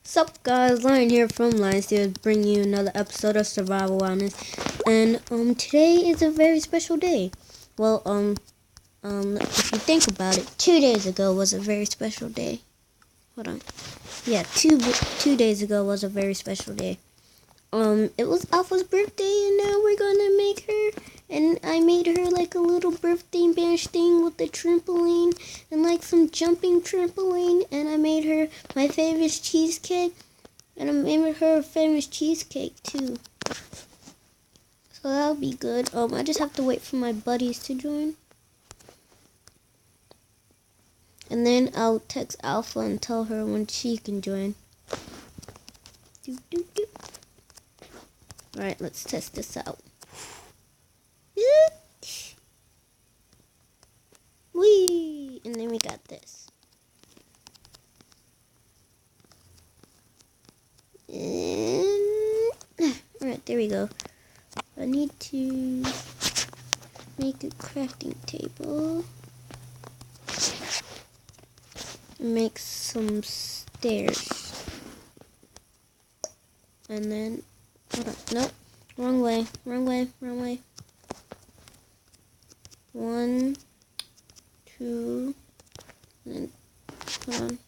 Sup guys, Lion here from Lion Studios, bringing you another episode of Survival Wildness. And today is a very special day. Well, if you think about it, 2 days ago was a very special day. Hold on. Yeah, two days ago was a very special day. It was Alpha's birthday, and now we're gonna make her. And I made her like a little birthday bash thing with the trampoline and like some jumping trampoline. And I made her my favorite cheesecake, and I made her a famous cheesecake too. So that'll be good. I just have to wait for my buddies to join, and then I'll text Alpha and tell her when she can join. Alright, let's test this out. Whee! And then we got this. Alright, there we go. I need to make a crafting table. Make some stairs. And then, hold on, nope, wrong way. 1, 2, and then, hold on.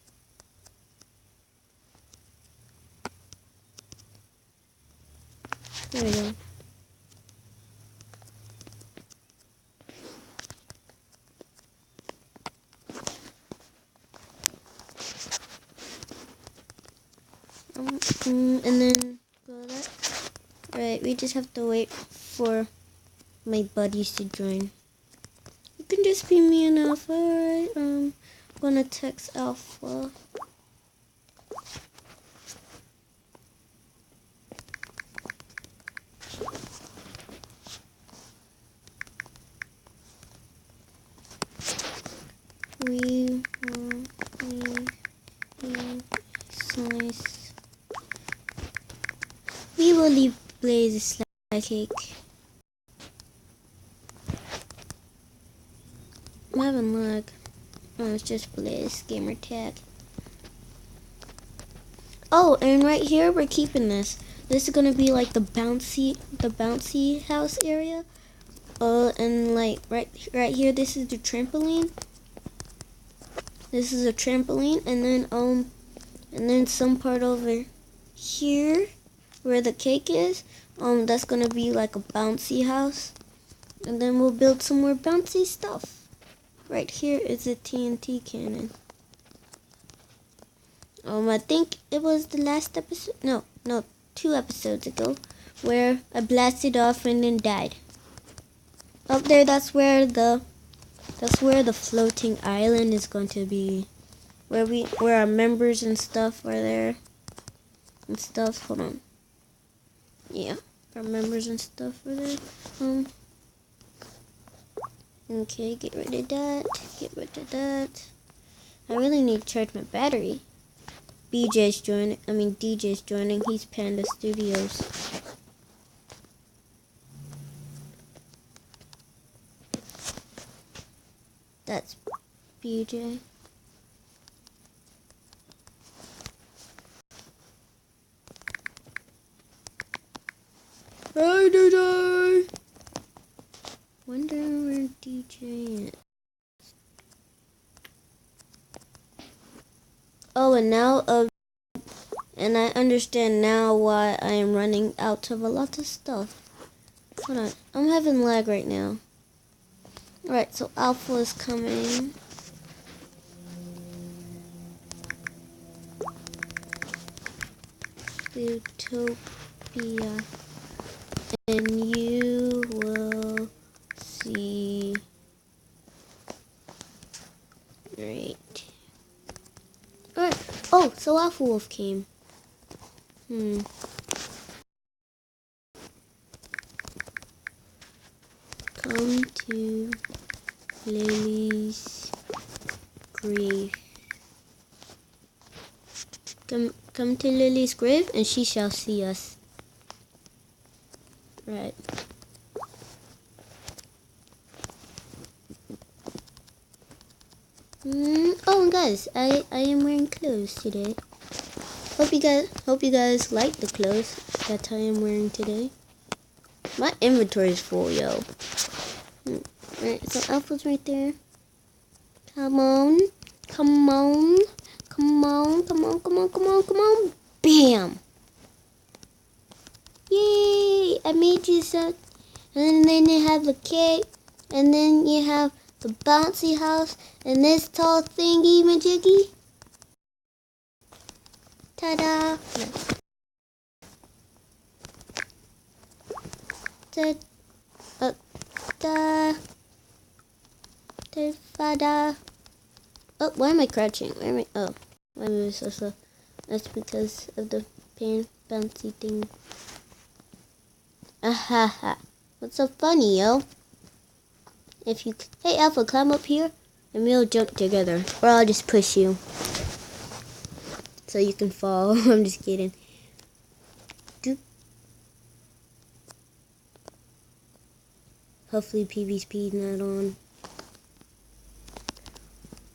There we go. And then go that. Alright, we just have to wait for my buddies to join. It can just be me and Alpha. Alright, I'm gonna text Alpha. We will leave Blaze a slice cake. I'm having lag. Oh, it's just Blaze gamer tag. Oh, and right here we're keeping this. This is gonna be like the bouncy house area. And like right here, this is the trampoline. This is a trampoline, and then some part over here where the cake is, that's gonna be like a bouncy house. And then we'll build some more bouncy stuff. Right here is a TNT cannon. I think it was the last episode, no, 2 episodes ago, where I blasted off and then died. Up there, that's where the floating island is going to be, where our members and stuff are there and stuff. Hold on. Yeah, our members and stuff are there. Okay, get rid of that. I really need to charge my battery. DJ's joining. He's Panda Studios. That's BJ. Hi, DJ. Wonder where DJ is. Oh, and now, and I understand now why I am running out of a lot of stuff. Hold on, I'm having lag right now. Alright, so Alpha is coming. Utopia. And you will see. Right. Alright. Oh, so Alpha Wolf came. Come to Lily's grave. Come to Lily's grave, and she shall see us. Right. Oh, guys, I am wearing clothes today. hope you guys like the clothes that I am wearing today. My inventory is full, yo. Alright, so Alpha's right there. Come on. Come on. Come on. Come on. Come on. Come on. Come on. Bam! Yay! I made you some. And then you have the cake. And then you have the bouncy house. And this tall thingy majiggy. Ta-da! Ta-da! Oh, why am I crouching? Why am I? Oh, why am I so slow? That's because of the bouncy thing. Ahaha! What's so funny, yo? Hey Alpha, climb up here, and we'll jump together, or I'll just push you, so you can fall. I'm just kidding. Doop. Hopefully PvP's not on.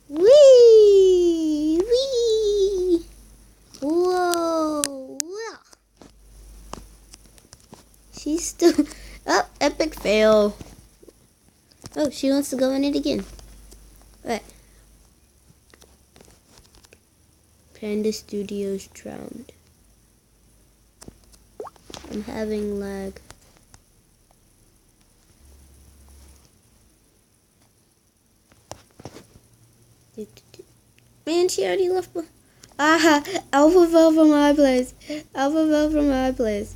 Wee! Wee! Whoa! She's still... Oh, epic fail. Oh, she wants to go in it again. What? Panda Studios drowned. I'm having lag. Man, she already left. Aha! Alpha fell from my place. Alpha fell from my place.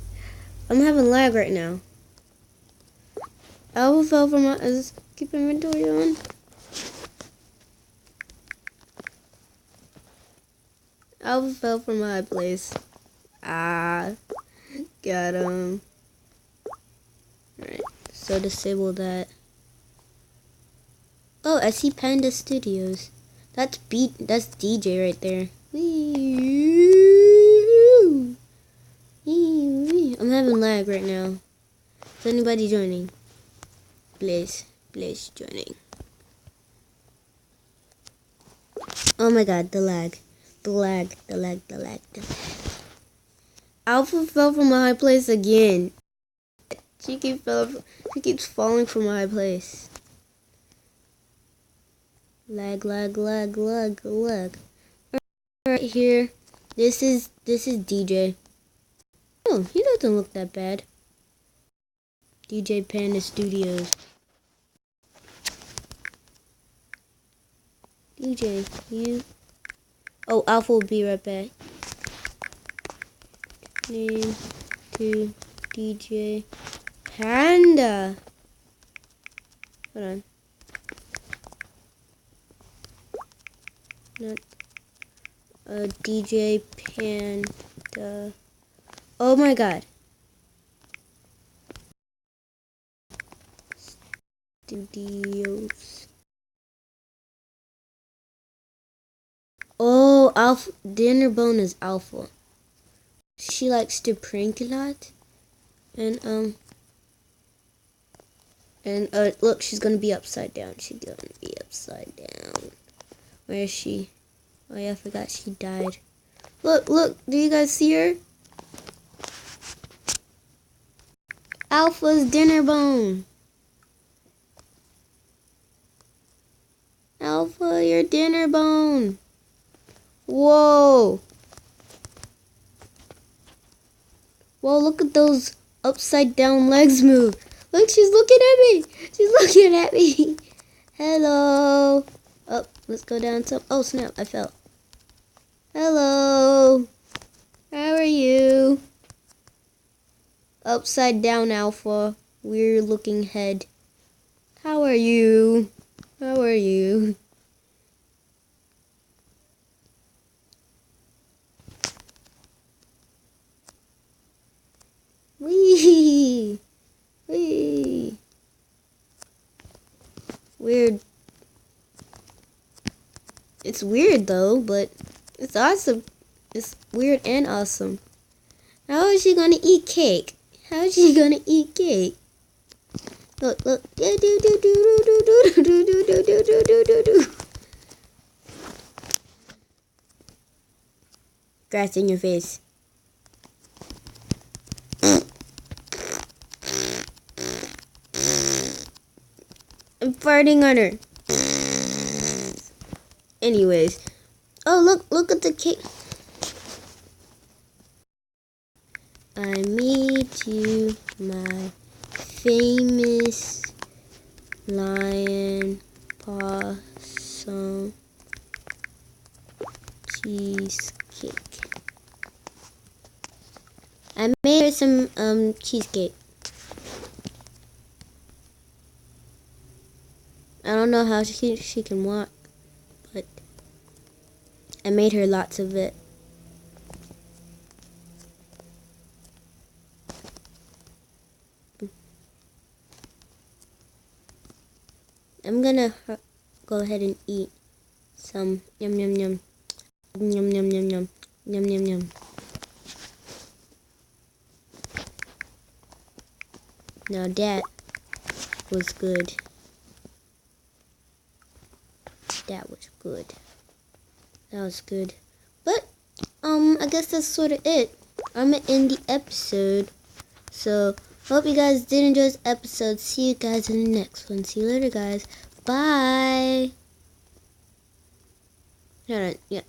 I'm having lag right now. Alpha fell from my. Keep inventory on. Alpha fell from my place. Ah, got him. Alright, so disable that. Oh, I see Panda Studios. That's DJ right there. Wee. I'm having lag right now. Is anybody joining? Please joining. Oh my god, the lag. Alpha fell from a high place again. She keeps falling from a high place. Lag. Right here. This is DJ. Oh, he doesn't look that bad. DJ Panda Studios. DJ, you. Oh, Alpha will be right back. Name to DJ Panda. Hold on. Not DJ Panda. Oh my god. Studios. Oh, Alpha. Dinner Bone is Alpha. She likes to prank a lot. And look, she's gonna be upside down. Where is she? Oh yeah, I forgot she died. Look, do you guys see her? Alpha's Dinner Bone. Alpha, your dinner bone. Whoa. Whoa, look at those upside down legs move. Look, she's looking at me. Hello. Oh, let's go down some. Oh, snap, I fell. Hello. How are you? Upside down Alpha. Weird looking head. How are you? Wee. Weird. It's weird though, but it's awesome. It's weird and awesome. How is she gonna eat cake? Look. grass in your face. I'm farting on her. Anyways. Oh, look at the cake. I made you my famous lion possum cheesecake. I made her some cheesecake. I don't know how she can walk, but I made her lots of it. I'm gonna go ahead and eat some. Yum yum yum. Yum yum yum yum. Yum yum yum. Now that was good. That was good. That was good. But I guess that's sort of it. I'm gonna end the episode. So hope you guys did enjoy this episode. See you guys in the next one. See you later, guys. Bye. Yeah.